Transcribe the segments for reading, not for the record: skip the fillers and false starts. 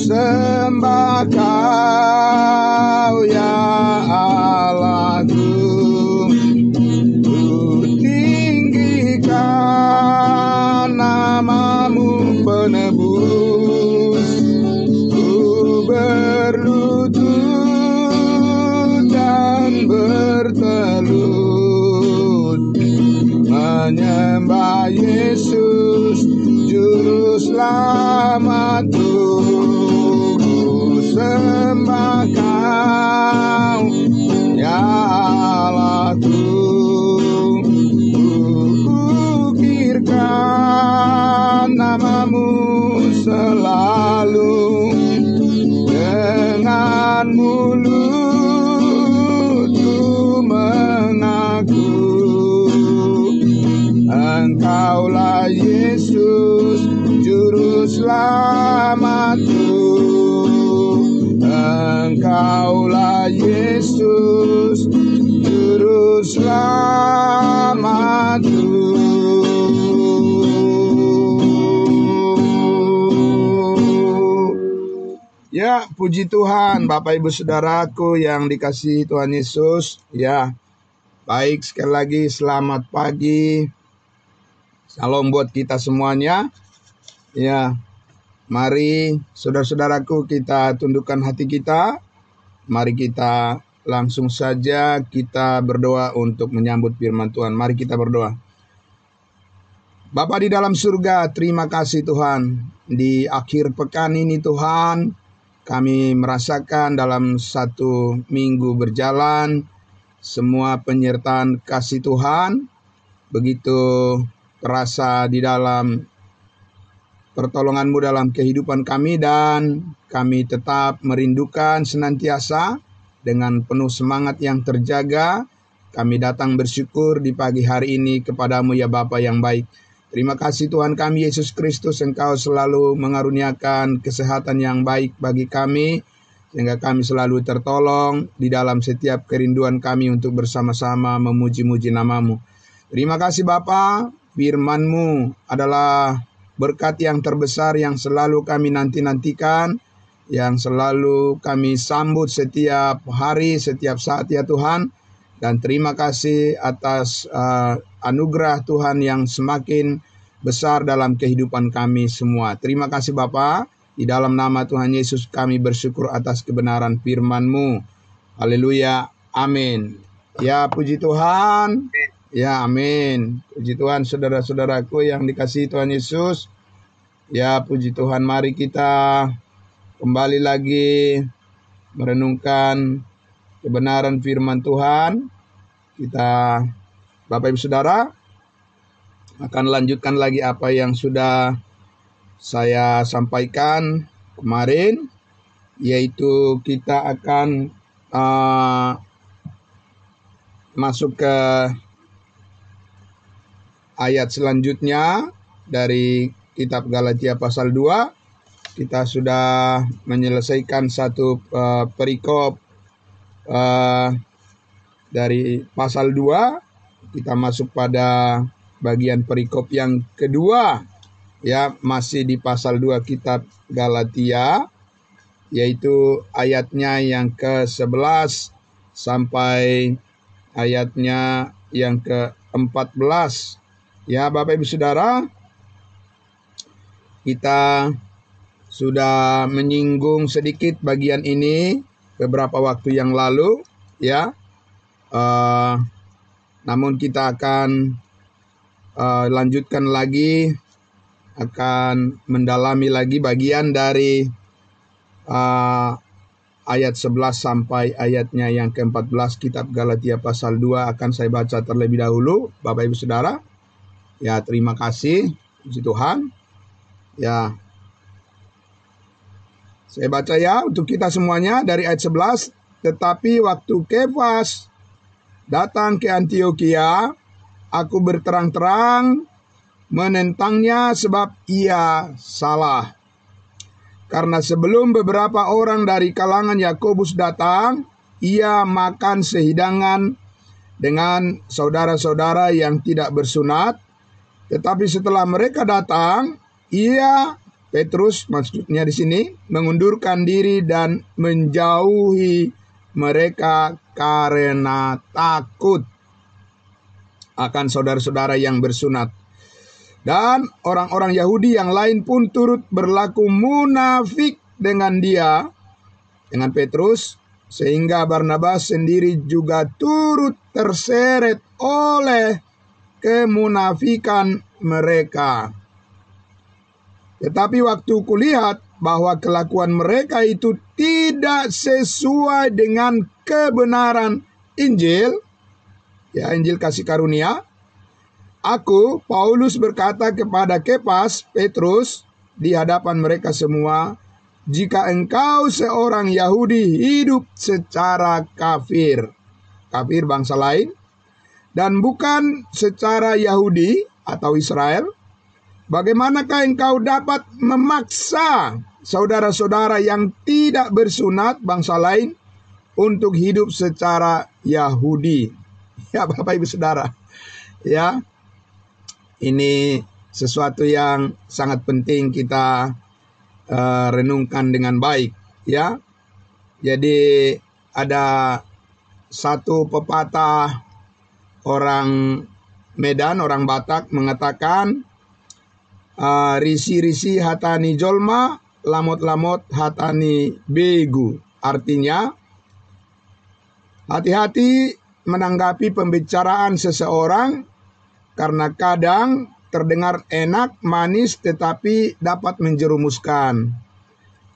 sembah Kau ya Allahku, ku tinggikan nama-Mu penebus, ku berlutut dan bertelut menyembah Yesus Juru Selamatku. Ku sembah Kau ya Allahku, ku ukirkan nama-Mu selalu, dengan mulutku mengaku Engkaulah Yesus Juru Selamatku, Engkaulah Yesus Juru Selamatku. Ya, puji Tuhan, Bapak Ibu Saudaraku yang dikasihi Tuhan Yesus. Ya, baik, sekali lagi selamat pagi. Salam buat kita semuanya. Ya, mari saudara-saudaraku kita tundukkan hati kita. Mari kita langsung saja kita berdoa untuk menyambut firman Tuhan. Mari kita berdoa. Bapa di dalam surga, terima kasih Tuhan. Di akhir pekan ini Tuhan, kami merasakan dalam satu minggu berjalan semua penyertaan kasih Tuhan. Begitu terasa di dalam pertolongan-Mu dalam kehidupan kami, dan kami tetap merindukan senantiasa dengan penuh semangat yang terjaga. Kami datang bersyukur di pagi hari ini kepada-Mu ya Bapa yang baik. Terima kasih Tuhan kami Yesus Kristus, Engkau selalu mengaruniakan kesehatan yang baik bagi kami, sehingga kami selalu tertolong di dalam setiap kerinduan kami untuk bersama-sama memuji-muji nama-Mu. Terima kasih Bapa, firman-Mu adalah berkat yang terbesar yang selalu kami nanti-nantikan, yang selalu kami sambut setiap hari, setiap saat ya Tuhan. Dan terima kasih atas anugerah Tuhan yang semakin besar dalam kehidupan kami semua. Terima kasih Bapa, di dalam nama Tuhan Yesus kami bersyukur atas kebenaran firman-Mu. Haleluya, amin. Ya, puji Tuhan. Ya, amin. Puji Tuhan saudara-saudaraku yang dikasihi Tuhan Yesus. Ya, puji Tuhan, mari kita kembali lagi merenungkan kebenaran firman Tuhan. Kita, Bapak Ibu Saudara, akan lanjutkan lagi apa yang sudah saya sampaikan kemarin, yaitu kita akan masuk ke ayat selanjutnya dari kitab Galatia pasal 2. Kita sudah menyelesaikan satu perikop dari pasal 2. Kita masuk pada bagian perikop yang kedua, ya, masih di pasal 2 kitab Galatia, yaitu ayatnya yang ke-11 sampai ayatnya yang ke-14. Ya, Bapak Ibu Saudara, kita sudah menyinggung sedikit bagian ini beberapa waktu yang lalu, ya. Namun kita akan lanjutkan lagi, akan mendalami lagi bagian dari ayat 11 sampai ayatnya yang ke-14 kitab Galatia pasal 2 akan saya baca terlebih dahulu, Bapak Ibu Saudara. Ya, terima kasih, puji Tuhan. Ya, saya baca ya untuk kita semuanya dari ayat 11. Tetapi waktu Kefas datang ke Antiokhia, aku berterang-terang menentangnya sebab ia salah. Karena sebelum beberapa orang dari kalangan Yakobus datang, ia makan sehidangan dengan saudara-saudara yang tidak bersunat. Tetapi setelah mereka datang, ia Petrus maksudnya di sini mengundurkan diri dan menjauhi mereka karena takut akan saudara-saudara yang bersunat. Dan orang-orang Yahudi yang lain pun turut berlaku munafik dengan Petrus, sehingga Barnabas sendiri juga turut terseret oleh kemunafikan mereka. Tetapi waktu kulihat bahwa kelakuan mereka itu tidak sesuai dengan kebenaran Injil, Injil kasih karunia, aku, Paulus, berkata kepada Kepas, Petrus, di hadapan mereka semua, jika engkau seorang Yahudi hidup secara kafir bangsa lain, dan bukan secara Yahudi atau Israel, bagaimanakah engkau dapat memaksa saudara-saudara yang tidak bersunat bangsa lain untuk hidup secara Yahudi? Ya, Bapak Ibu Saudara, ya, ini sesuatu yang sangat penting kita renungkan dengan baik, ya. Jadi ada satu pepatah orang Medan, orang Batak mengatakan, risi-risi hatani jolma, lamot-lamot hatani begu. Artinya, hati-hati menanggapi pembicaraan seseorang, karena kadang terdengar enak, manis, tetapi dapat menjerumuskan.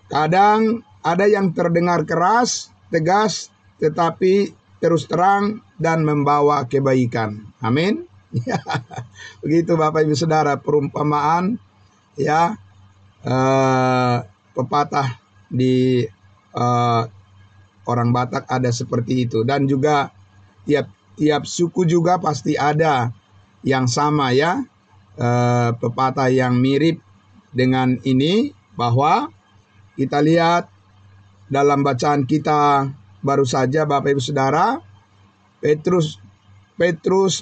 Kadang ada yang terdengar keras, tegas, tetapi terus terang dan membawa kebaikan. Amin. Begitu Bapak Ibu Saudara perumpamaan, ya, pepatah di orang Batak ada seperti itu. Dan juga tiap suku juga pasti ada yang sama, ya, pepatah yang mirip dengan ini, bahwa kita lihat dalam bacaan kita baru saja Bapak Ibu Saudara, Petrus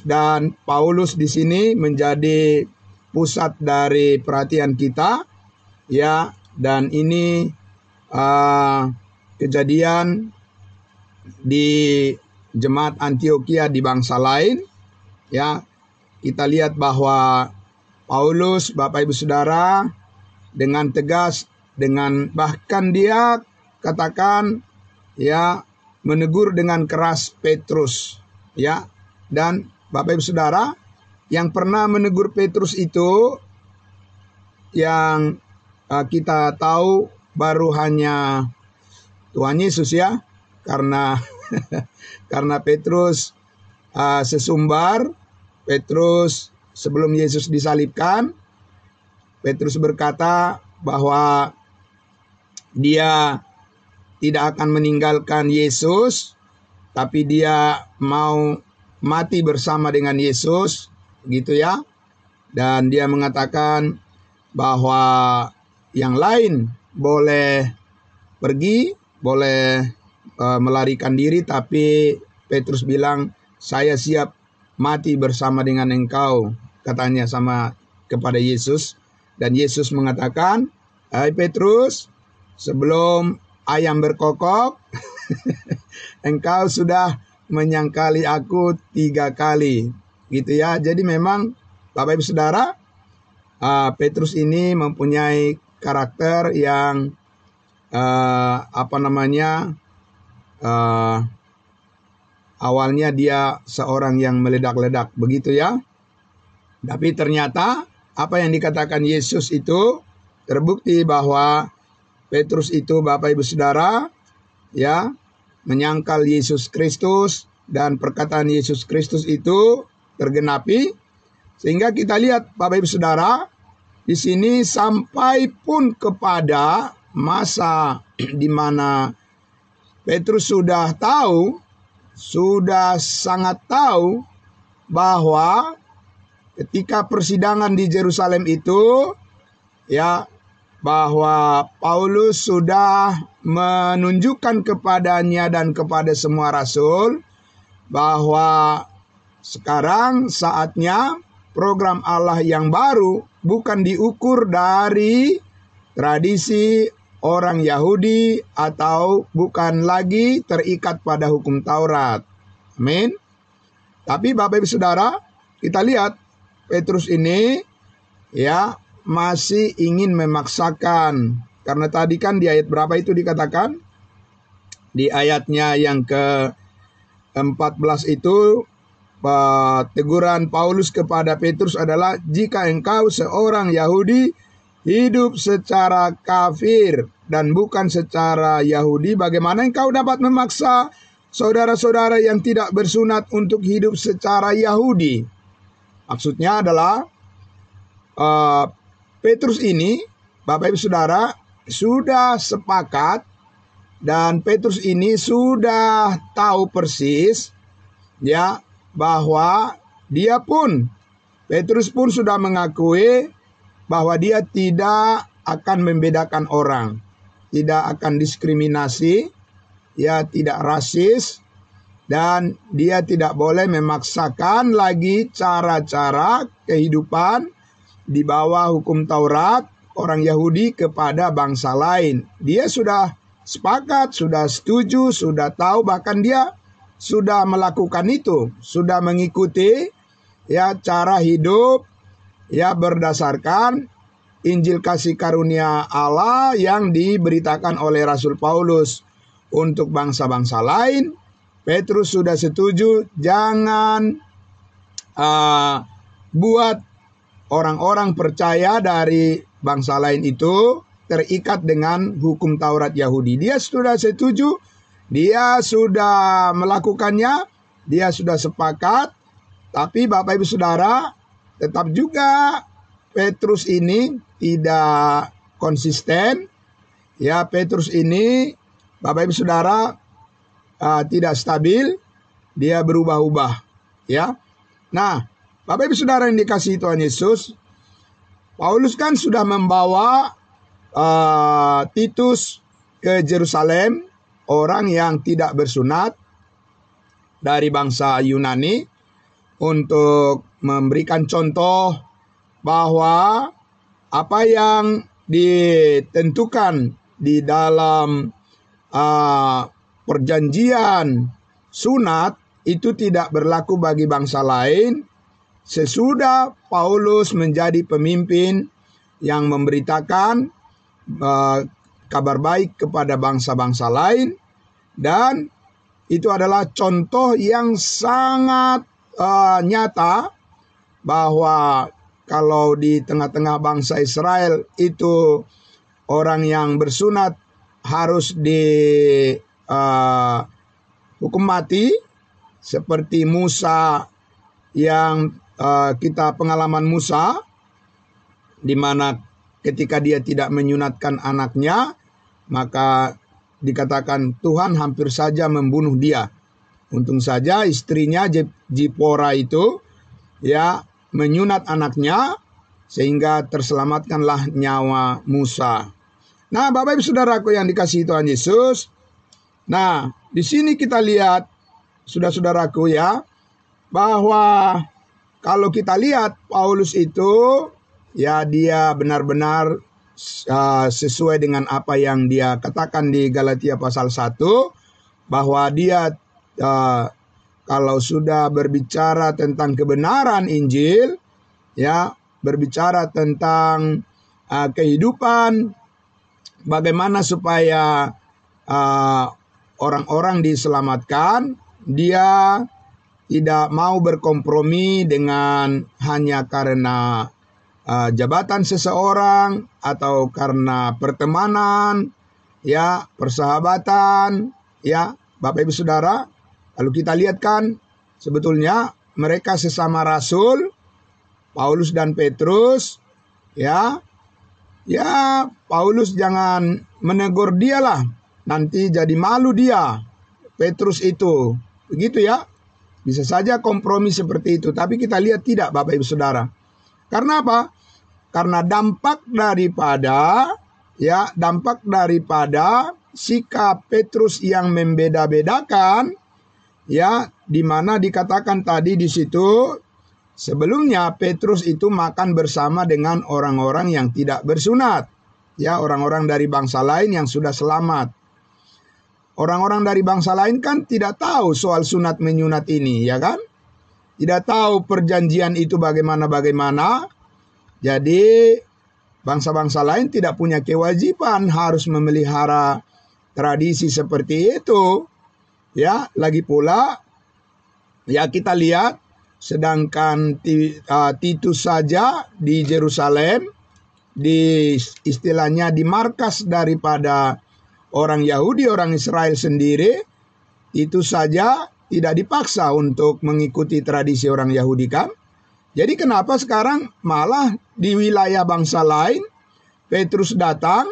dan Paulus di sini menjadi pusat dari perhatian kita, ya, dan ini kejadian di jemaat Antioquia di bangsa lain, ya. Kita lihat bahwa Paulus, Bapak Ibu Saudara, dengan tegas, bahkan dia katakan, ya, menegur dengan keras Petrus, ya. Dan Bapak Ibu Saudara, yang pernah menegur Petrus itu, yang kita tahu baru hanya Tuhan Yesus, ya, karena karena Petrus sesumbar. Petrus sebelum Yesus disalibkan, Petrus berkata bahwa dia tidak akan meninggalkan Yesus, tapi dia mau mati bersama dengan Yesus, gitu, ya. Dan dia mengatakan bahwa yang lain boleh pergi, boleh melarikan diri, tapi Petrus bilang, saya siap mati bersama dengan engkau, katanya kepada Yesus. Dan Yesus mengatakan, hai Petrus, sebelum ayam berkokok, engkau sudah menyangkali aku 3 kali, gitu, ya. Jadi memang Bapak Ibu Saudara, Petrus ini mempunyai karakter yang awalnya dia seorang yang meledak-ledak, begitu, ya. Tapi ternyata apa yang dikatakan Yesus itu terbukti bahwa Petrus itu, Bapak Ibu Saudara, ya, menyangkal Yesus Kristus, dan perkataan Yesus Kristus itu tergenapi. Sehingga kita lihat Bapak Ibu Saudara, di sini sampai pun kepada masa di mana Petrus sudah sangat tahu bahwa ketika persidangan di Yerusalem itu, ya, bahwa Paulus sudah menunjukkan kepadanya dan kepada semua rasul bahwa sekarang saatnya program Allah yang baru bukan diukur dari tradisi orang Yahudi atau bukan lagi terikat pada hukum Taurat. Amin. Tapi Bapak Ibu Saudara, kita lihat Petrus ini ya masih ingin memaksakan. Karena tadi kan di ayat berapa itu dikatakan? Di ayatnya yang ke-14 itu teguran Paulus kepada Petrus adalah, jika engkau seorang Yahudi hidup secara kafir dan bukan secara Yahudi, bagaimana engkau dapat memaksa saudara-saudara yang tidak bersunat untuk hidup secara Yahudi? Maksudnya adalah Petrus ini, Bapak Ibu Saudara, sudah sepakat dan Petrus ini sudah tahu persis ya bahwa Petrus pun sudah mengakui bahwa dia tidak akan membedakan orang, tidak akan diskriminasi, ya tidak rasis, dan dia tidak boleh memaksakan lagi cara-cara kehidupan di bawah hukum Taurat orang Yahudi kepada bangsa lain. Dia sudah sepakat, sudah setuju, sudah tahu, bahkan dia sudah melakukan itu, sudah mengikuti ya cara hidup ya berdasarkan Injil kasih karunia Allah yang diberitakan oleh Rasul Paulus untuk bangsa-bangsa lain. Petrus sudah setuju, jangan buat orang-orang percaya dari bangsa lain itu terikat dengan hukum Taurat Yahudi. Dia sudah setuju, dia sudah melakukannya, dia sudah sepakat. Tapi Bapak Ibu Saudara, tetap juga Petrus ini tidak konsisten. Ya, Petrus ini Bapak Ibu Saudara tidak stabil, dia berubah-ubah. Ya, nah Bapak Ibu Saudara yang dikasihi Tuhan Yesus, Paulus kan sudah membawa Titus ke Yerusalem, orang yang tidak bersunat dari bangsa Yunani, untuk memberikan contoh bahwa apa yang ditentukan di dalam perjanjian sunat itu tidak berlaku bagi bangsa lain. Sesudah Paulus menjadi pemimpin yang memberitakan kabar baik kepada bangsa-bangsa lain, dan itu adalah contoh yang sangat nyata bahwa kalau di tengah-tengah bangsa Israel itu orang yang bersunat harus dihukum mati, seperti Musa yang kita pengalaman Musa, di mana ketika dia tidak menyunatkan anaknya, maka dikatakan Tuhan hampir saja membunuh dia. Untung saja istrinya Zipora itu ya menyunat anaknya, sehingga terselamatkanlah nyawa Musa. Nah, Bapak Ibu Saudaraku yang dikasihi Tuhan Yesus, nah di sini kita lihat, saudara-saudaraku ya, bahwa kalau kita lihat Paulus itu ya dia benar-benar sesuai dengan apa yang dia katakan di Galatia pasal 1, bahwa dia kalau sudah berbicara tentang kebenaran Injil, ya berbicara tentang kehidupan, bagaimana supaya orang-orang diselamatkan, dia tidak mau berkompromi dengan hanya karena jabatan seseorang atau karena pertemanan, ya persahabatan, ya Bapak Ibu Saudara. Lalu kita lihat kan sebetulnya mereka sesama rasul, Paulus dan Petrus, ya Paulus jangan menegur dia lah, nanti jadi malu dia, Petrus itu, begitu ya. Bisa saja kompromi seperti itu, tapi kita lihat tidak, Bapak Ibu Saudara. Karena apa? Karena dampak daripada sikap Petrus yang membeda-bedakan, ya, di mana dikatakan tadi di situ sebelumnya Petrus itu makan bersama dengan orang-orang yang tidak bersunat. ya orang-orang dari bangsa lain yang sudah selamat. Orang-orang dari bangsa lain kan tidak tahu soal sunat menyunat ini, ya kan? Tidak tahu perjanjian itu bagaimana-bagaimana. Jadi bangsa-bangsa lain tidak punya kewajiban harus memelihara tradisi seperti itu. Ya, lagi pula ya kita lihat sedangkan Titus saja di Yerusalem, di istilahnya di markas daripada orang Yahudi, orang Israel sendiri, itu saja tidak dipaksa untuk mengikuti tradisi orang Yahudi kan. Jadi kenapa sekarang malah di wilayah bangsa lain Petrus datang,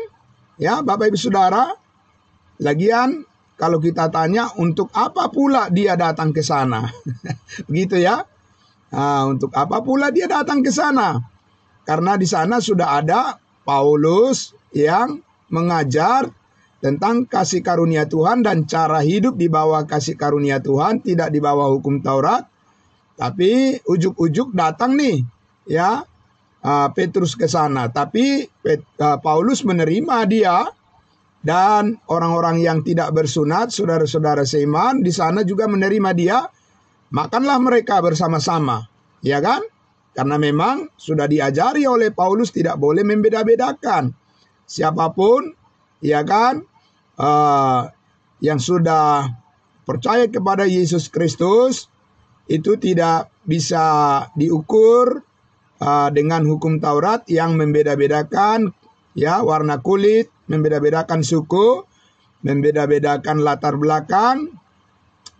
ya Bapak Ibu Saudara, lagian kalau kita tanya untuk apa pula dia datang ke sana? Begitu ya. Nah, untuk apa pula dia datang ke sana? Karena di sana sudah ada Paulus yang mengajar tentang kasih karunia Tuhan dan cara hidup di bawah kasih karunia Tuhan, tidak di bawah hukum Taurat. Tapi ujuk-ujuk datang nih, ya Petrus ke sana. Tapi Paulus menerima dia, dan orang-orang yang tidak bersunat, saudara-saudara seiman di sana juga menerima dia. Makanlah mereka bersama-sama, ya kan? Karena memang sudah diajari oleh Paulus tidak boleh membeda-bedakan siapapun, ya kan, yang sudah percaya kepada Yesus Kristus itu tidak bisa diukur dengan hukum Taurat yang membeda-bedakan ya warna kulit, membeda-bedakan suku, membeda-bedakan latar belakang,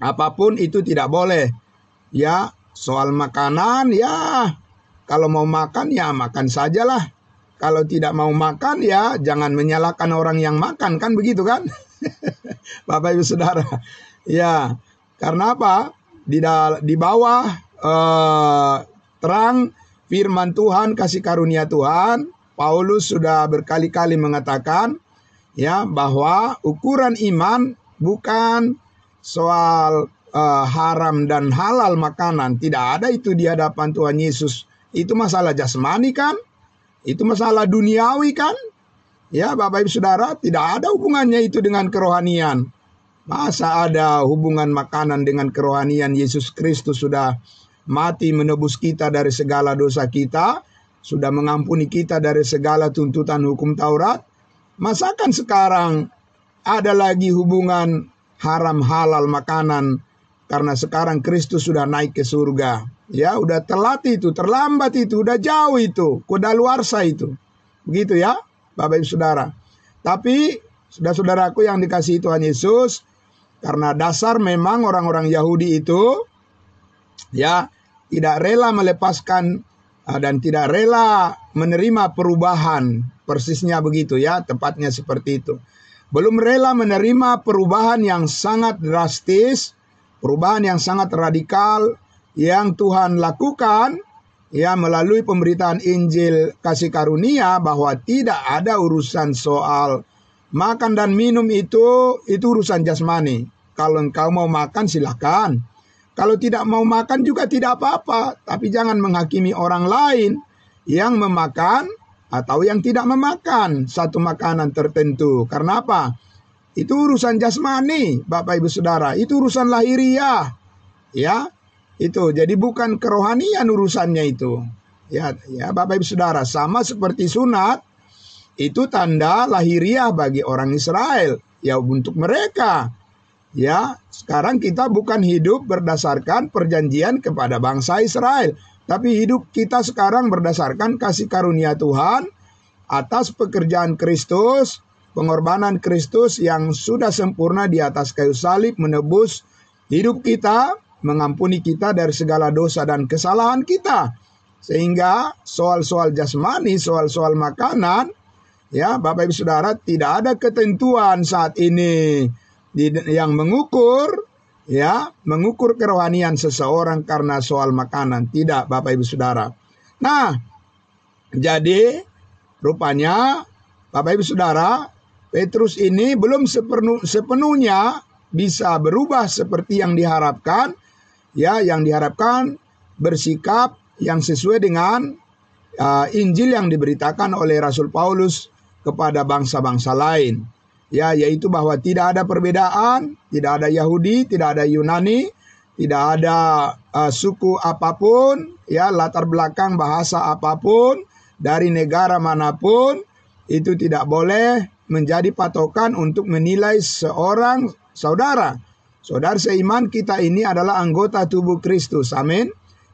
apapun itu tidak boleh. Ya, soal makanan ya kalau mau makan ya makan sajalah. Kalau tidak mau makan ya jangan menyalahkan orang yang makan, kan begitu kan? Bapak Ibu Saudara. Ya, karena apa? Di bawah terang firman Tuhan, kasih karunia Tuhan, Paulus sudah berkali-kali mengatakan ya bahwa ukuran iman bukan soal haram dan halal makanan. Tidak ada itu di hadapan Tuhan Yesus. Itu masalah jasmani kan? Itu masalah duniawi kan? Ya Bapak Ibu Saudara, tidak ada hubungannya itu dengan kerohanian. Masa ada hubungan makanan dengan kerohanian? Yesus Kristus sudah mati menebus kita dari segala dosa kita, sudah mengampuni kita dari segala tuntutan hukum Taurat. Masakan sekarang ada lagi hubungan haram halal makanan? Karena sekarang Kristus sudah naik ke surga. Ya, udah telat itu, terlambat itu, udah jauh itu, kadaluarsa itu. Begitu ya, Bapak Ibu Saudara. Tapi, saudara-saudaraku yang dikasihi Tuhan Yesus, karena dasar memang orang-orang Yahudi itu, ya, tidak rela melepaskan dan tidak rela menerima perubahan. Persisnya begitu ya, tepatnya seperti itu. Belum rela menerima perubahan yang sangat drastis, perubahan yang sangat radikal, yang Tuhan lakukan ya melalui pemberitaan Injil kasih karunia, bahwa tidak ada urusan soal makan dan minum itu urusan jasmani. Kalau engkau mau makan silakan. Kalau tidak mau makan juga tidak apa-apa, tapi jangan menghakimi orang lain yang memakan atau yang tidak memakan satu makanan tertentu. Karena apa? Itu urusan jasmani, Bapak Ibu Saudara. Itu urusan lahiriah. Ya. Itu jadi bukan kerohanian urusannya itu. Ya Bapak Ibu Saudara, sama seperti sunat itu tanda lahiriah bagi orang Israel. Ya untuk mereka. Ya, sekarang kita bukan hidup berdasarkan perjanjian kepada bangsa Israel, tapi hidup kita sekarang berdasarkan kasih karunia Tuhan atas pekerjaan Kristus, pengorbanan Kristus yang sudah sempurna di atas kayu salib menebus hidup kita, mengampuni kita dari segala dosa dan kesalahan kita. Sehingga soal-soal jasmani, soal-soal makanan, ya Bapak Ibu Saudara, tidak ada ketentuan saat ini yang mengukur kerohanian seseorang karena soal makanan. Tidak Bapak Ibu Saudara. Nah, jadi rupanya Bapak Ibu Saudara, Petrus ini belum sepenuhnya bisa berubah seperti yang diharapkan. Ya, yang diharapkan bersikap yang sesuai dengan Injil yang diberitakan oleh Rasul Paulus kepada bangsa-bangsa lain. Ya, yaitu bahwa tidak ada perbedaan, tidak ada Yahudi, tidak ada Yunani, tidak ada suku apapun, ya, latar belakang bahasa apapun, dari negara manapun, itu tidak boleh menjadi patokan untuk menilai seorang saudara. Saudara seiman, kita ini adalah anggota tubuh Kristus. Amin.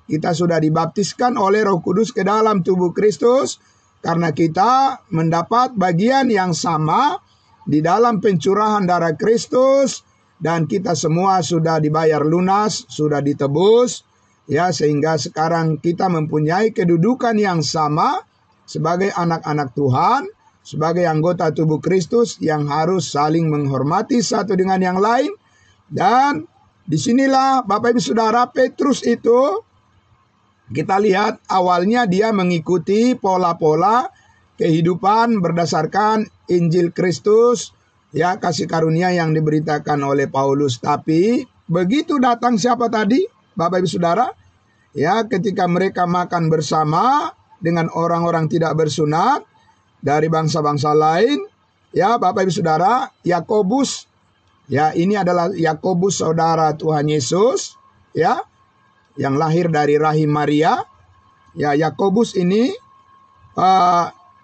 Kita sudah dibaptiskan oleh Roh Kudus ke dalam tubuh Kristus, karena kita mendapat bagian yang sama di dalam pencurahan darah Kristus, dan kita semua sudah dibayar lunas, sudah ditebus, ya, sehingga sekarang kita mempunyai kedudukan yang sama sebagai anak-anak Tuhan, sebagai anggota tubuh Kristus yang harus saling menghormati satu dengan yang lain. Dan disinilah Bapak Ibu Saudara, Petrus itu kita lihat awalnya dia mengikuti pola-pola kehidupan berdasarkan Injil Kristus, ya, kasih karunia yang diberitakan oleh Paulus. Tapi begitu datang siapa tadi, Bapak Ibu Saudara? Ya, ketika mereka makan bersama dengan orang-orang tidak bersunat dari bangsa-bangsa lain, ya, Bapak Ibu Saudara, Yakobus, ya, ini adalah Yakobus saudara Tuhan Yesus, ya, yang lahir dari rahim Maria. Ya, Yakobus ini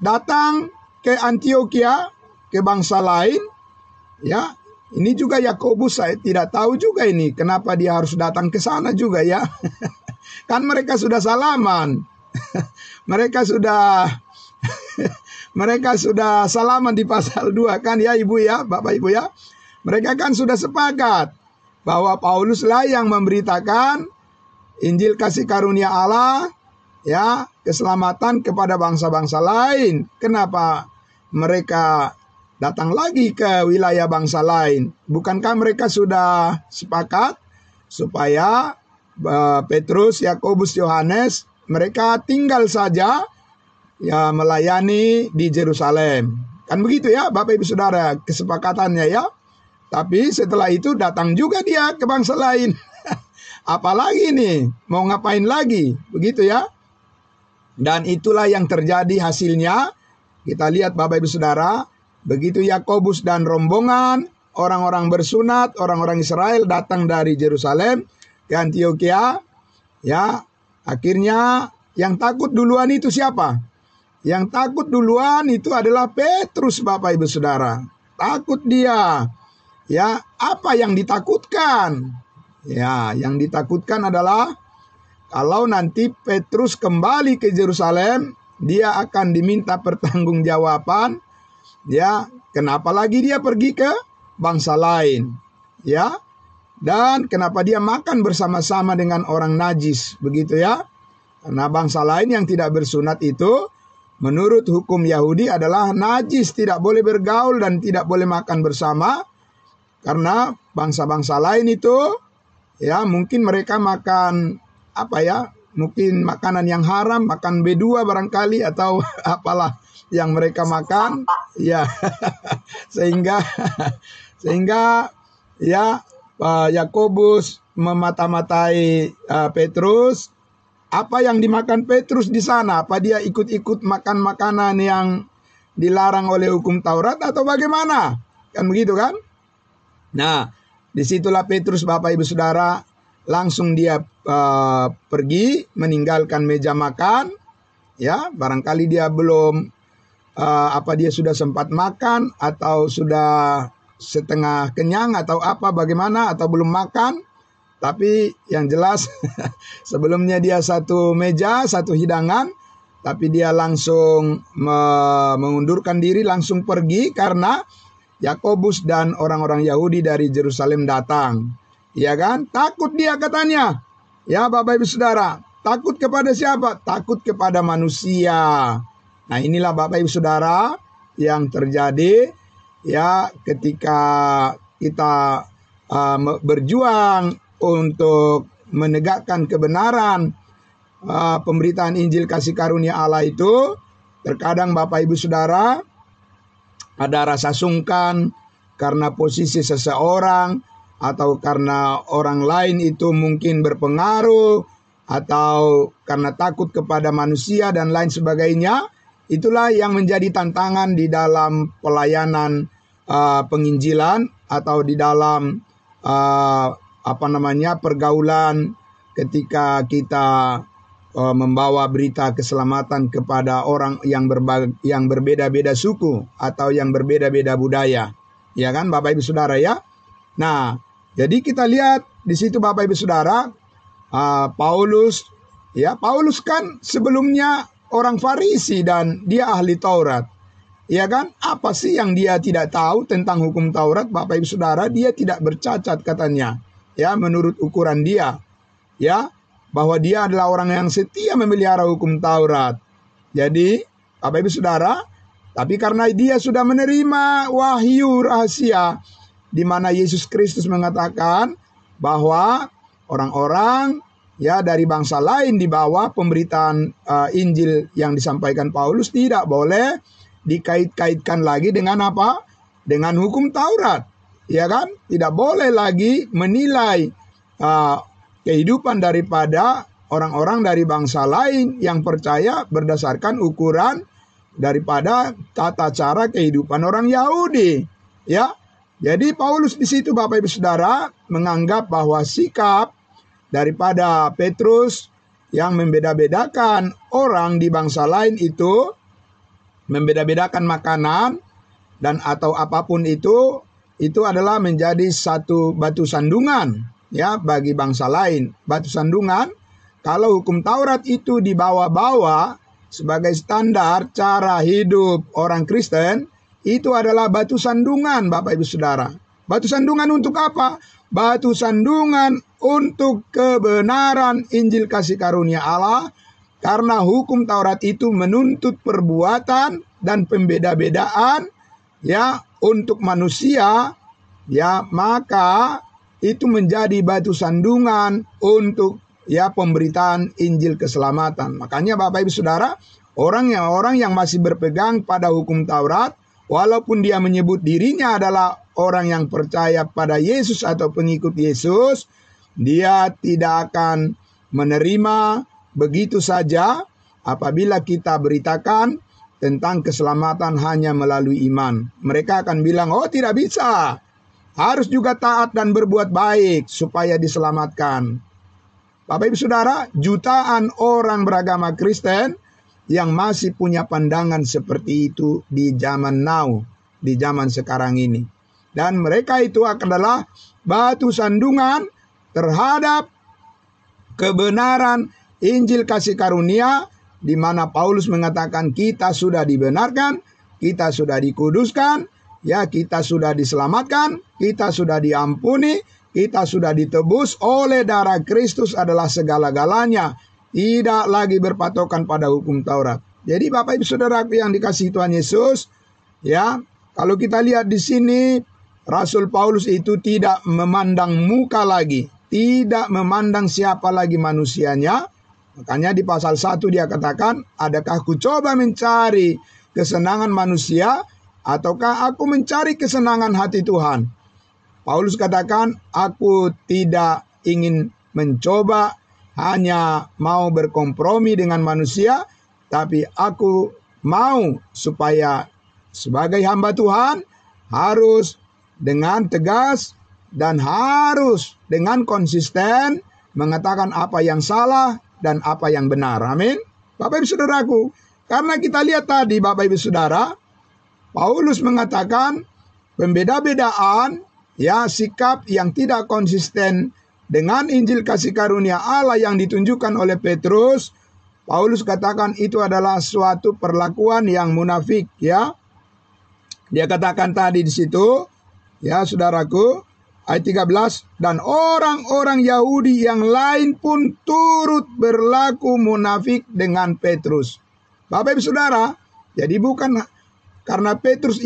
datang ke Antioquia, ke bangsa lain, ya. Ini juga Yakobus, saya tidak tahu juga ini kenapa dia harus datang ke sana juga, ya. Kan mereka sudah salaman. mereka sudah salaman di pasal 2 kan, ya Ibu ya, Bapak Ibu ya. Mereka kan sudah sepakat bahwa Paulus lah yang memberitakan Injil kasih karunia Allah, ya, keselamatan kepada bangsa-bangsa lain. Kenapa mereka datang lagi ke wilayah bangsa lain? Bukankah mereka sudah sepakat supaya Petrus, Yakobus, Yohanes, mereka tinggal saja, ya, melayani di Yerusalem? Kan begitu ya Bapak Ibu Saudara, kesepakatannya, ya. Tapi setelah itu datang juga dia ke bangsa lain. Apalagi nih, mau ngapain lagi? Begitu ya. Dan itulah yang terjadi hasilnya. Kita lihat Bapak Ibu Saudara, begitu Yakobus dan rombongan orang-orang bersunat, orang-orang Israel datang dari Yerusalem ke Antioquia, ya, akhirnya yang takut duluan itu siapa? Yang takut duluan itu adalah Petrus, Bapak Ibu Saudara. Takut dia. Ya, apa yang ditakutkan? Ya, yang ditakutkan adalah kalau nanti Petrus kembali ke Yerusalem, dia akan diminta pertanggungjawaban, ya, kenapa lagi dia pergi ke bangsa lain, ya, dan kenapa dia makan bersama-sama dengan orang najis, begitu ya. Karena bangsa lain yang tidak bersunat itu, menurut hukum Yahudi adalah najis, tidak boleh bergaul dan tidak boleh makan bersama, karena bangsa-bangsa lain itu, ya, mungkin mereka makan apa ya, mungkin makanan yang haram, makan B2 barangkali, atau apalah yang mereka makan, ya. sehingga ya, Yakobus memata-matai Petrus. Apa yang dimakan Petrus di sana? Apa dia ikut-ikut makan makanan yang dilarang oleh hukum Taurat atau bagaimana? Kan begitu kan? Nah, disitulah Petrus, Bapak Ibu Saudara, langsung dia pergi meninggalkan meja makan, ya, barangkali dia belum dia sudah sempat makan atau sudah setengah kenyang atau apa bagaimana, atau belum makan. Tapi yang jelas sebelumnya dia satu meja, satu hidangan, tapi dia langsung mengundurkan diri, langsung pergi karena Yakobus dan orang-orang Yahudi dari Yerusalem datang. Ya kan? Takut dia katanya. Ya Bapak Ibu Saudara, takut kepada siapa? Takut kepada manusia. Nah, inilah Bapak Ibu Saudara yang terjadi, ya, ketika kita berjuang untuk menegakkan kebenaran pemberitaan Injil kasih karunia Allah itu. Terkadang Bapak Ibu Saudara ada rasa sungkan karena posisi seseorang, atau karena orang lain itu mungkin berpengaruh, atau karena takut kepada manusia dan lain sebagainya. itulah yang menjadi tantangan di dalam pelayanan penginjilan atau di dalam pergaulan ketika kita membawa berita keselamatan kepada orang yang berbeda-beda suku atau yang berbeda-beda budaya. Ya kan Bapak Ibu Saudara ya. Nah, jadi kita lihat di situ Bapak Ibu Saudara, Paulus kan sebelumnya orang Farisi dan dia ahli Taurat. Ya kan? Apa sih yang dia tidak tahu tentang hukum Taurat, Bapak Ibu Saudara? Dia tidak bercacat katanya. Ya, menurut ukuran dia. Ya, bahwa dia adalah orang yang setia memelihara hukum Taurat. Jadi, Bapak Ibu Saudara, tapi karena dia sudah menerima wahyu rahasia di mana Yesus Kristus mengatakan bahwa orang-orang ya dari bangsa lain di bawah pemberitaan Injil yang disampaikan Paulus tidak boleh dikait-kaitkan lagi dengan apa? Dengan hukum Taurat. Ya kan? Tidak boleh lagi menilai kehidupan daripada orang-orang dari bangsa lain yang percaya berdasarkan ukuran daripada tata cara kehidupan orang Yahudi. Ya. Jadi Paulus di situ Bapak Ibu Saudara menganggap bahwa sikap daripada Petrus yang membeda-bedakan orang di bangsa lain itu, membeda-bedakan makanan dan atau apapun itu adalah menjadi satu batu sandungan ya bagi bangsa lain. Batu sandungan kalau hukum Taurat itu dibawa-bawa sebagai standar cara hidup orang Kristen, itu adalah batu sandungan Bapak Ibu Saudara. Batu sandungan untuk apa? Batu sandungan untuk kebenaran Injil kasih karunia Allah. Karena hukum Taurat itu menuntut perbuatan dan pembeda-bedaan ya untuk manusia, ya maka itu menjadi batu sandungan untuk ya pemberitaan Injil keselamatan. Makanya Bapak Ibu Saudara, orang yang masih berpegang pada hukum Taurat, walaupun dia menyebut dirinya adalah orang yang percaya pada Yesus atau pengikut Yesus, dia tidak akan menerima begitu saja apabila kita beritakan tentang keselamatan hanya melalui iman. Mereka akan bilang, oh tidak bisa, harus juga taat dan berbuat baik supaya diselamatkan. Bapak Ibu Saudara, jutaan orang beragama Kristen yang masih punya pandangan seperti itu di zaman now, di zaman sekarang ini. Dan mereka itu adalah batu sandungan terhadap kebenaran Injil kasih karunia, di mana Paulus mengatakan kita sudah dibenarkan, kita sudah dikuduskan, ya kita sudah diselamatkan, kita sudah diampuni, kita sudah ditebus oleh darah Kristus adalah segala-galanya. Tidak lagi berpatokan pada hukum Taurat. Jadi Bapak Ibu Saudara yang dikasihi Tuhan Yesus, ya, kalau kita lihat di sini Rasul Paulus itu tidak memandang muka lagi, tidak memandang siapa lagi manusianya. Makanya di pasal 1 dia katakan, adakah aku coba mencari kesenangan manusia ataukah aku mencari kesenangan hati Tuhan? Paulus katakan, aku tidak ingin mencoba, hanya mau berkompromi dengan manusia, tapi aku mau supaya sebagai hamba Tuhan harus dengan tegas dan harus dengan konsisten mengatakan apa yang salah dan apa yang benar. Amin. Bapak Ibu Saudaraku, karena kita lihat tadi Bapak Ibu Saudara, Paulus mengatakan pembeda-bedaan, ya sikap yang tidak konsisten dengan Injil kasih karunia Allah yang ditunjukkan oleh Petrus. Paulus katakan itu adalah suatu perlakuan yang munafik, ya. Dia katakan tadi di situ, ya saudaraku, ayat 13, dan orang-orang Yahudi yang lain pun turut berlaku munafik dengan Petrus. Bapak Ibu Saudara, jadi bukan karena Petrus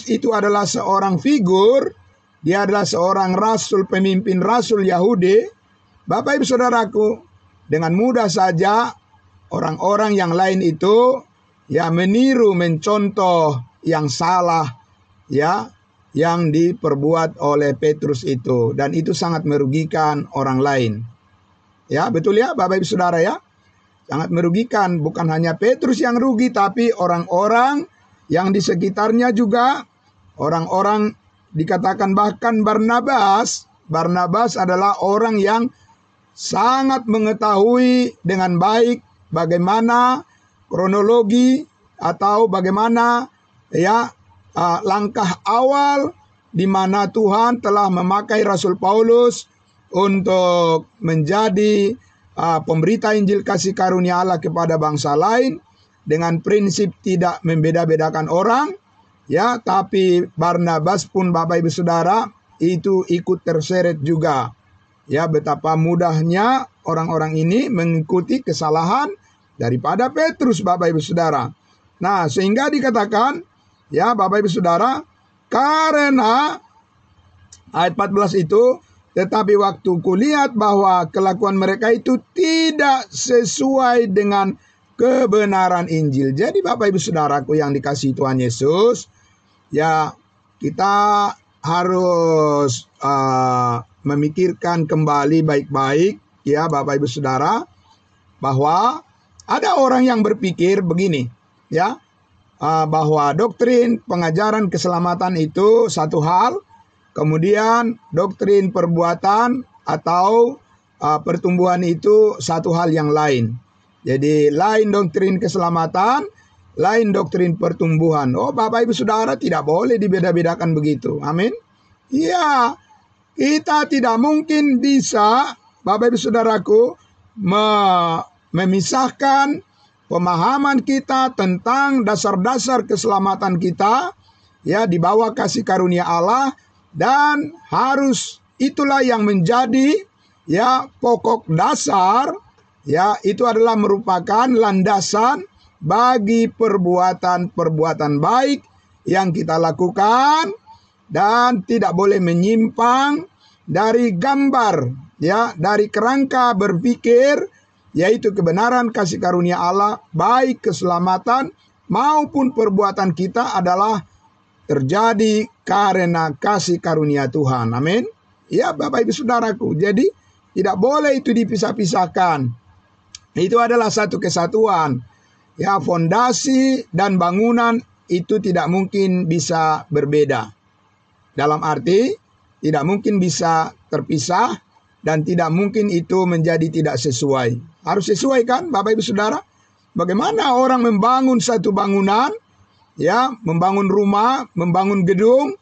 itu adalah seorang figur, dia adalah seorang rasul, pemimpin rasul Yahudi. Bapak Ibu Saudaraku, dengan mudah saja orang-orang yang lain itu ya meniru, mencontoh yang salah, ya, yang diperbuat oleh Petrus itu, dan itu sangat merugikan orang lain. Ya, betul ya Bapak Ibu Saudara ya. sangat merugikan. Bukan hanya Petrus yang rugi, tapi orang-orang yang di sekitarnya juga. Orang-orang dikatakan bahkan Barnabas. Barnabas adalah orang yang sangat mengetahui dengan baik bagaimana kronologi atau bagaimana langkah awal di mana Tuhan telah memakai Rasul Paulus untuk menjadi pemberita Injil kasih karunia Allah kepada bangsa lain dengan prinsip tidak membeda-bedakan orang, tapi Barnabas pun Bapak Ibu Saudara itu ikut terseret juga. Betapa mudahnya orang-orang ini mengikuti kesalahan daripada Petrus, Bapak Ibu Saudara. Nah, sehingga dikatakan, Bapak Ibu Saudara, karena ayat 14 itu, tetapi waktu kulihat bahwa kelakuan mereka itu tidak sesuai dengan kebenaran Injil. Jadi Bapak Ibu Saudaraku yang dikasihi Tuhan Yesus, kita harus memikirkan kembali baik-baik, Bapak Ibu Saudara, bahwa ada orang yang berpikir begini, bahwa doktrin pengajaran keselamatan itu satu hal, kemudian doktrin perbuatan atau pertumbuhan itu satu hal yang lain. Jadi lain doktrin keselamatan, lain doktrin pertumbuhan. Oh, Bapak Ibu Saudara, tidak boleh dibeda-bedakan begitu. Amin. Kita tidak mungkin bisa, Bapak Ibu Saudaraku, memisahkan pemahaman kita tentang dasar-dasar keselamatan kita, di bawah kasih karunia Allah, dan harus itulah yang menjadi pokok dasar, itu adalah merupakan landasan bagi perbuatan-perbuatan baik yang kita lakukan, dan tidak boleh menyimpang dari gambar, dari kerangka berpikir, yaitu kebenaran kasih karunia Allah, baik keselamatan maupun perbuatan kita adalah terjadi karena kasih karunia Tuhan. Amin. Bapak Ibu Saudaraku, jadi tidak boleh itu dipisah-pisahkan. Itu adalah satu kesatuan. Fondasi dan bangunan itu tidak mungkin bisa berbeda. Dalam arti tidak mungkin bisa terpisah dan tidak mungkin itu menjadi tidak sesuai. Harus sesuai kan Bapak Ibu Saudara? Bagaimana orang membangun satu bangunan, membangun rumah, membangun gedung,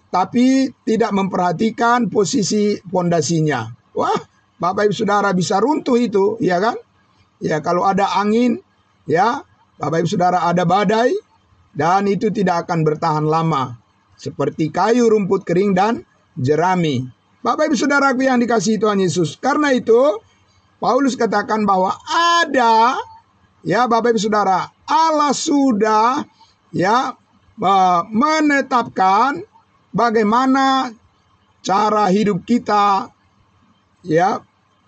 tapi tidak memperhatikan posisi fondasinya. Wah, Bapak Ibu Saudara bisa runtuh itu, kan? Kalau ada angin, Bapak Ibu Saudara ada badai, dan itu tidak akan bertahan lama. Seperti kayu, rumput kering, dan jerami. Bapak Ibu Saudaraku yang dikasihi Tuhan Yesus. Karena itu, Paulus katakan bahwa ada, Bapak Ibu Saudara, Allah sudah menetapkan bagaimana cara hidup kita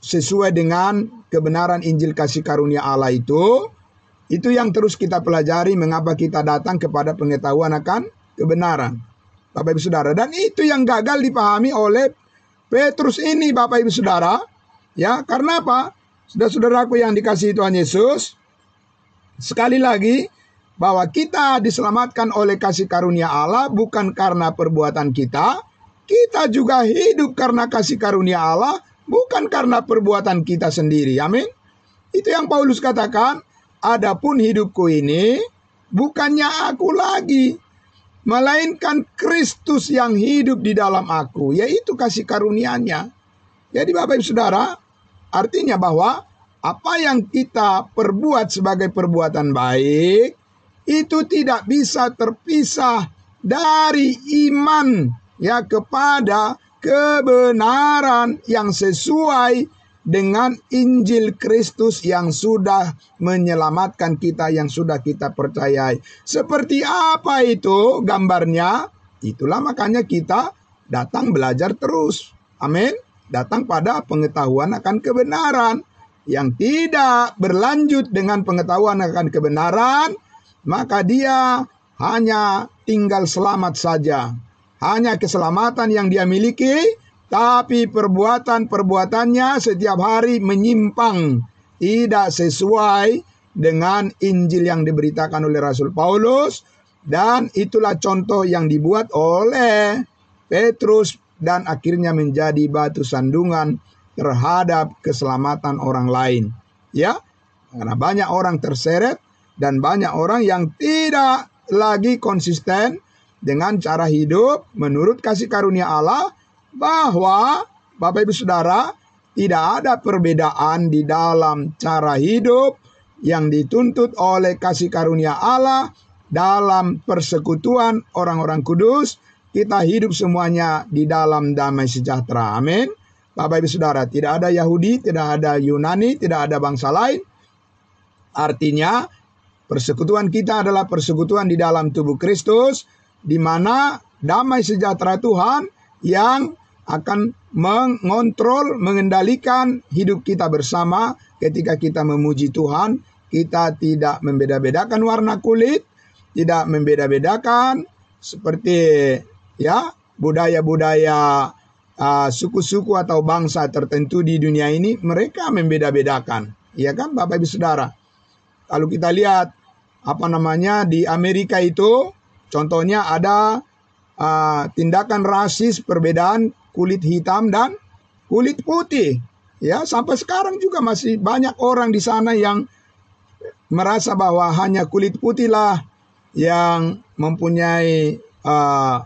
sesuai dengan kebenaran Injil kasih karunia Allah itu yang terus kita pelajari mengapa kita datang kepada pengetahuan akan kebenaran. Bapak Ibu Saudara, dan itu yang gagal dipahami oleh Petrus ini, Bapak Ibu Saudara. Karena apa? Saudara-saudaraku yang dikasihi Tuhan Yesus, sekali lagi bahwa kita diselamatkan oleh kasih karunia Allah bukan karena perbuatan kita. Kita juga hidup karena kasih karunia Allah, bukan karena perbuatan kita sendiri. Amin. Itu yang Paulus katakan, adapun hidupku ini bukannya aku lagi, melainkan Kristus yang hidup di dalam aku, yaitu kasih karunia-Nya. Jadi Bapak Ibu Saudara, artinya bahwa apa yang kita perbuat sebagai perbuatan baik itu tidak bisa terpisah dari iman kepada kebenaran yang sesuai dengan Injil Kristus yang sudah menyelamatkan kita, yang sudah kita percayai. Seperti apa itu gambarnya? Itulah makanya kita datang belajar terus. Amin. Datang pada pengetahuan akan kebenaran. Yang tidak berlanjut dengan pengetahuan akan kebenaran, maka dia hanya tinggal selamat saja. Hanya keselamatan yang dia miliki, tapi perbuatan-perbuatannya setiap hari menyimpang tidak sesuai dengan Injil yang diberitakan oleh Rasul Paulus, dan itulah contoh yang dibuat oleh Petrus dan akhirnya menjadi batu sandungan terhadap keselamatan orang lain. Ya, karena banyak orang terseret dan banyak orang yang tidak lagi konsisten dengan cara hidup menurut kasih karunia Allah, bahwa Bapak Ibu Saudara, tidak ada perbedaan di dalam cara hidup yang dituntut oleh kasih karunia Allah dalam persekutuan orang-orang kudus. Kita hidup semuanya di dalam damai sejahtera. Amin. Bapak Ibu Saudara, tidak ada Yahudi, tidak ada Yunani, tidak ada bangsa lain. Artinya persekutuan kita adalah persekutuan di dalam tubuh Kristus, di mana damai sejahtera Tuhan yang akan mengontrol, mengendalikan hidup kita bersama. Ketika kita memuji Tuhan, kita tidak membeda-bedakan warna kulit, tidak membeda-bedakan seperti ya budaya-budaya suku-suku atau bangsa tertentu di dunia ini. Mereka membeda-bedakan, ya kan Bapak Ibu Saudara. Kalau kita lihat di Amerika itu, contohnya ada tindakan rasis, perbedaan kulit hitam dan kulit putih. Ya, sampai sekarang juga masih banyak orang di sana yang merasa bahwa hanya kulit putihlah yang mempunyai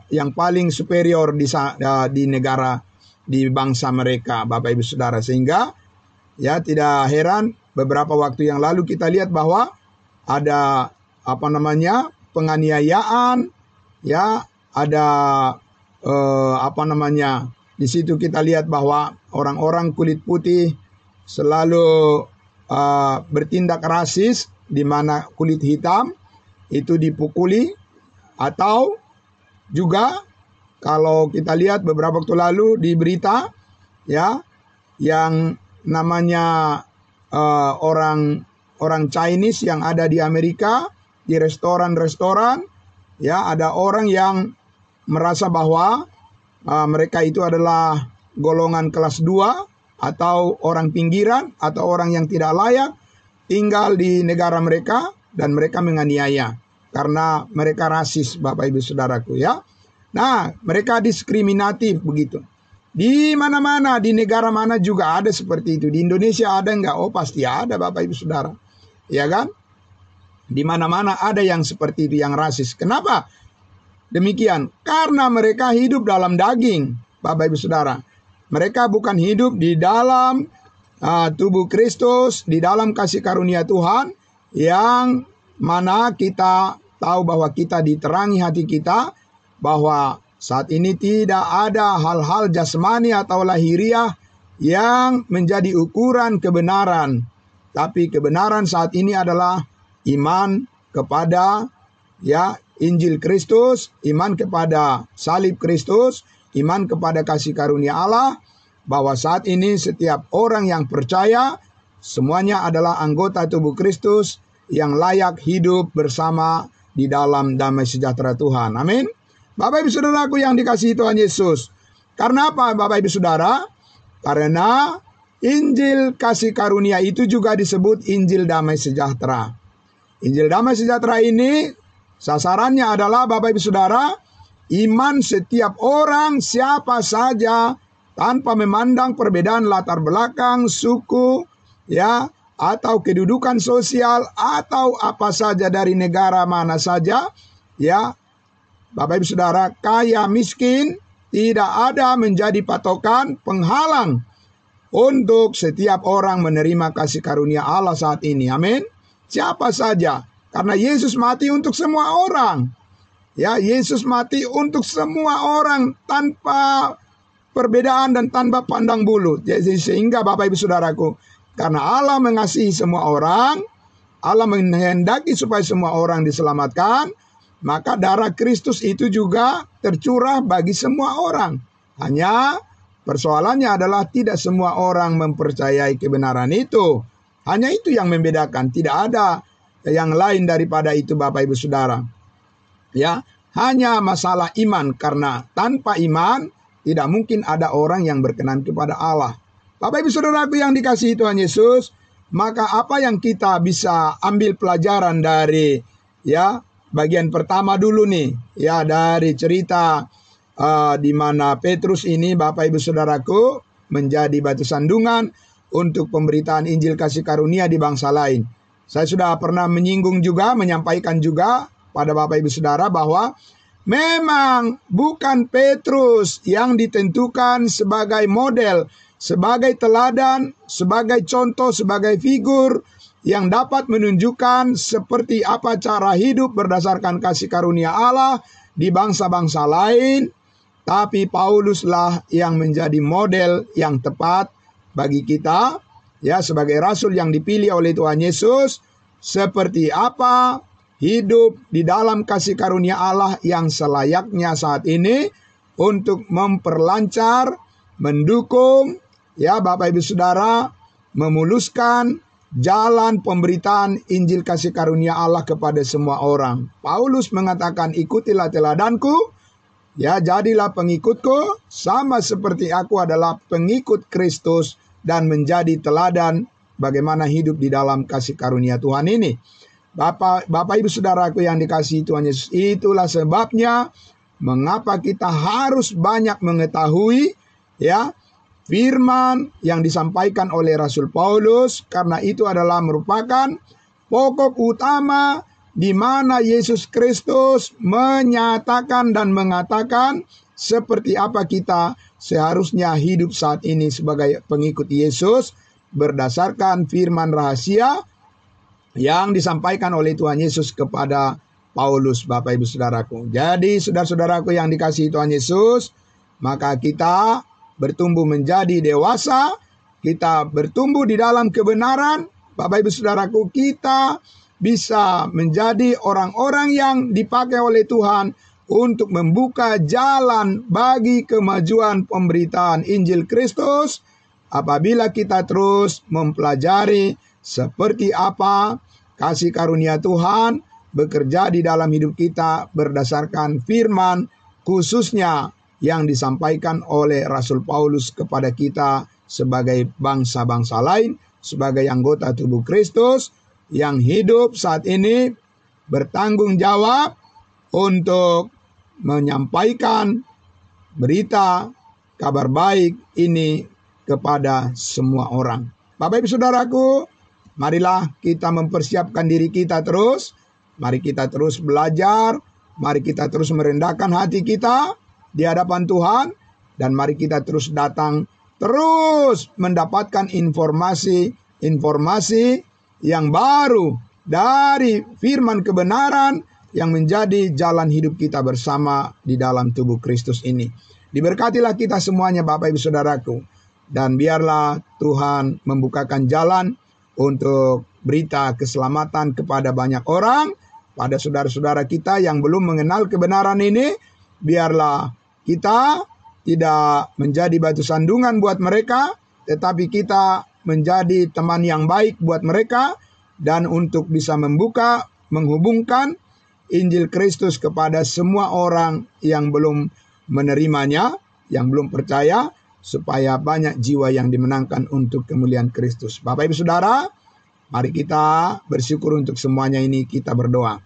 yang paling superior di negara, di bangsa mereka, Bapak Ibu Saudara. Sehingga ya tidak heran beberapa waktu yang lalu kita lihat bahwa ada penganiayaan, ya ada di situ kita lihat bahwa orang-orang kulit putih selalu bertindak rasis, di mana kulit hitam itu dipukuli. Atau juga kalau kita lihat beberapa waktu lalu di berita, ya, yang namanya orang Chinese yang ada di Amerika, di restoran-restoran, ya, ada orang yang merasa bahwa mereka itu adalah golongan kelas 2 atau orang pinggiran atau orang yang tidak layak tinggal di negara mereka, dan mereka menganiaya karena mereka rasis, Bapak Ibu Saudaraku, ya. Nah, mereka diskriminatif begitu. Di mana-mana, di negara mana juga ada seperti itu. Di Indonesia ada enggak? Oh, pasti ada, Bapak Ibu Saudara. Ya kan? Di mana-mana ada yang seperti itu, yang rasis. Kenapa demikian? Karena mereka hidup dalam daging, Bapak Ibu Saudara. Mereka bukan hidup di dalam tubuh Kristus, di dalam kasih karunia Tuhan, yang mana kita tahu bahwa kita diterangi hati kita, bahwa saat ini tidak ada hal-hal jasmani atau lahiriah yang menjadi ukuran kebenaran. Tapi kebenaran saat ini adalah iman kepada Injil Kristus, iman kepada salib Kristus, iman kepada kasih karunia Allah, bahwa saat ini setiap orang yang percaya semuanya adalah anggota tubuh Kristus yang layak hidup bersama di dalam damai sejahtera Tuhan. Amin. Bapak Ibu Saudaraku yang dikasihi Tuhan Yesus. Karena apa, Bapak Ibu Saudara? Karena Injil kasih karunia itu juga disebut Injil damai sejahtera. Injil damai sejahtera ini sasarannya adalah, Bapak Ibu Saudara, iman setiap orang, siapa saja, tanpa memandang perbedaan latar belakang, suku, ya, atau kedudukan sosial, atau apa saja dari negara mana saja, ya, Bapak Ibu Saudara, kaya miskin tidak ada menjadi patokan penghalang untuk setiap orang menerima kasih karunia Allah saat ini. Amin. Siapa saja, karena Yesus mati untuk semua orang. Ya, Yesus mati untuk semua orang tanpa perbedaan dan tanpa pandang bulu. Jadi sehingga Bapak Ibu Saudaraku, karena Allah mengasihi semua orang, Allah menghendaki supaya semua orang diselamatkan, maka darah Kristus itu juga tercurah bagi semua orang. Hanya persoalannya adalah tidak semua orang mempercayai kebenaran itu. Hanya itu yang membedakan. Tidak ada yang lain daripada itu, Bapak Ibu Saudara. Ya, hanya masalah iman, karena tanpa iman tidak mungkin ada orang yang berkenan kepada Allah. Bapak Ibu Saudaraku yang dikasihi Tuhan Yesus, Maka apa yang kita bisa ambil pelajaran dari bagian pertama dulu nih, dari cerita di mana Petrus ini, Bapak Ibu Saudaraku, menjadi batu sandungan untuk pemberitaan Injil kasih karunia di bangsa lain. Saya sudah pernah menyampaikan juga pada Bapak Ibu Saudara bahwa memang bukan Petrus yang ditentukan sebagai model, sebagai teladan, sebagai contoh, sebagai figur yang dapat menunjukkan seperti apa cara hidup berdasarkan kasih karunia Allah di bangsa-bangsa lain. Tapi Pauluslah yang menjadi model yang tepat bagi kita, sebagai rasul yang dipilih oleh Tuhan Yesus, seperti apa hidup di dalam kasih karunia Allah yang selayaknya saat ini untuk memperlancar, mendukung, Bapak Ibu Saudara, memuluskan jalan pemberitaan Injil kasih karunia Allah kepada semua orang. Paulus mengatakan, ikutilah teladanku, jadilah pengikutku, sama seperti aku adalah pengikut Kristus dan menjadi teladan bagaimana hidup di dalam kasih karunia Tuhan ini. Bapak Ibu Saudaraku yang dikasihi Tuhan Yesus, itulah sebabnya mengapa kita harus banyak mengetahui firman yang disampaikan oleh Rasul Paulus, karena itu adalah merupakan pokok utama di mana Yesus Kristus menyatakan dan mengatakan seperti apa kita seharusnya hidup saat ini sebagai pengikut Yesus berdasarkan firman rahasia yang disampaikan oleh Tuhan Yesus kepada Paulus, Bapak Ibu Saudaraku. Jadi saudara-saudaraku yang dikasihi Tuhan Yesus, maka kita bertumbuh menjadi dewasa, kita bertumbuh di dalam kebenaran, Bapak Ibu Saudaraku, kita bisa menjadi orang-orang yang dipakai oleh Tuhan untuk membuka jalan bagi kemajuan pemberitaan Injil Kristus apabila kita terus mempelajari seperti apa kasih karunia Tuhan bekerja di dalam hidup kita berdasarkan firman, khususnya yang disampaikan oleh Rasul Paulus kepada kita sebagai bangsa-bangsa lain, sebagai anggota tubuh Kristus yang hidup saat ini bertanggung jawab untuk menyampaikan berita kabar baik ini kepada semua orang. Bapak Ibu Saudaraku, marilah kita mempersiapkan diri kita terus. Mari kita terus belajar, mari kita terus merendahkan hati kita di hadapan Tuhan, dan mari kita terus datang, terus mendapatkan informasi yang baru dari firman kebenaran yang menjadi jalan hidup kita bersama di dalam tubuh Kristus ini. Diberkatilah kita semuanya Bapak Ibu Saudaraku, dan biarlah Tuhan membukakan jalan untuk berita keselamatan kepada banyak orang, pada saudara-saudara kita yang belum mengenal kebenaran ini. Biarlah kita tidak menjadi batu sandungan buat mereka, tetapi kita menjadi teman yang baik buat mereka, dan untuk bisa menghubungkan Injil Kristus kepada semua orang yang belum menerimanya, yang belum percaya, supaya banyak jiwa yang dimenangkan untuk kemuliaan Kristus. Bapak Ibu Saudara, mari kita bersyukur untuk semuanya ini, kita berdoa.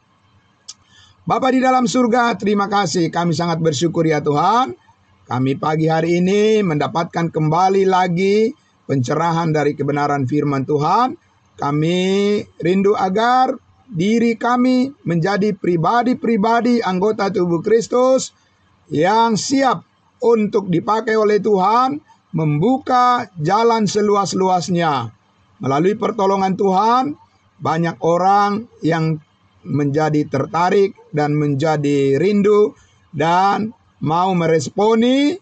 Bapa di dalam surga, terima kasih, kami sangat bersyukur ya Tuhan. Kami pagi hari ini mendapatkan kembali lagi pencerahan dari kebenaran firman Tuhan. Kami rindu agar diri kami menjadi pribadi-pribadi anggota tubuh Kristus yang siap untuk dipakai oleh Tuhan, membuka jalan seluas-luasnya. Melalui pertolongan Tuhan, banyak orang yang menjadi tertarik dan menjadi rindu dan mau meresponi,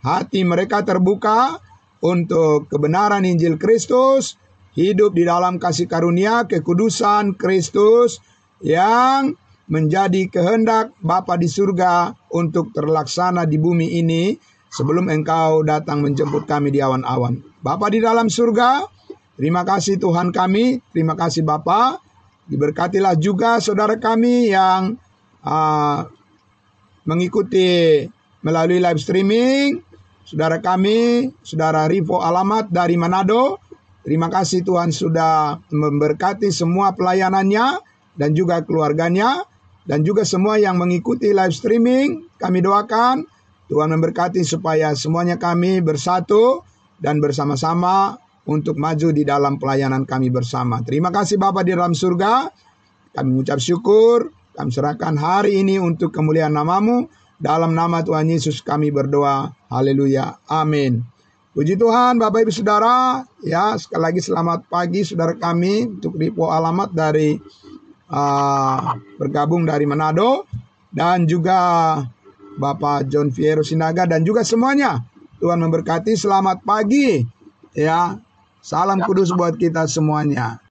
hati mereka terbuka untuk kebenaran Injil Kristus, hidup di dalam kasih karunia kekudusan Kristus yang menjadi kehendak Bapa di surga untuk terlaksana di bumi ini sebelum Engkau datang menjemput kami di awan-awan. Bapa di dalam surga, terima kasih Tuhan kami, terima kasih Bapa. Diberkatilah juga saudara kami yang mengikuti melalui live streaming. Saudara kami, Saudara Rivo Alamat dari Manado, Terima kasih Tuhan sudah memberkati semua pelayanannya dan juga keluarganya. Dan juga semua yang mengikuti live streaming, kami doakan Tuhan memberkati supaya semuanya kami bersatu dan bersama-sama untuk maju di dalam pelayanan kami bersama. Terima kasih Bapa di dalam surga. Kami mengucap syukur, kami serahkan hari ini untuk kemuliaan nama-Mu. Dalam nama Tuhan Yesus kami berdoa. Haleluya. Amin. Puji Tuhan Bapak Ibu Saudara. Ya, sekali lagi selamat pagi saudara kami untuk Ripo Alamat dari bergabung dari Manado, dan juga Bapak John Fiero Sinaga dan juga semuanya. Tuhan memberkati, selamat pagi ya. Salam kudus buat kita semuanya.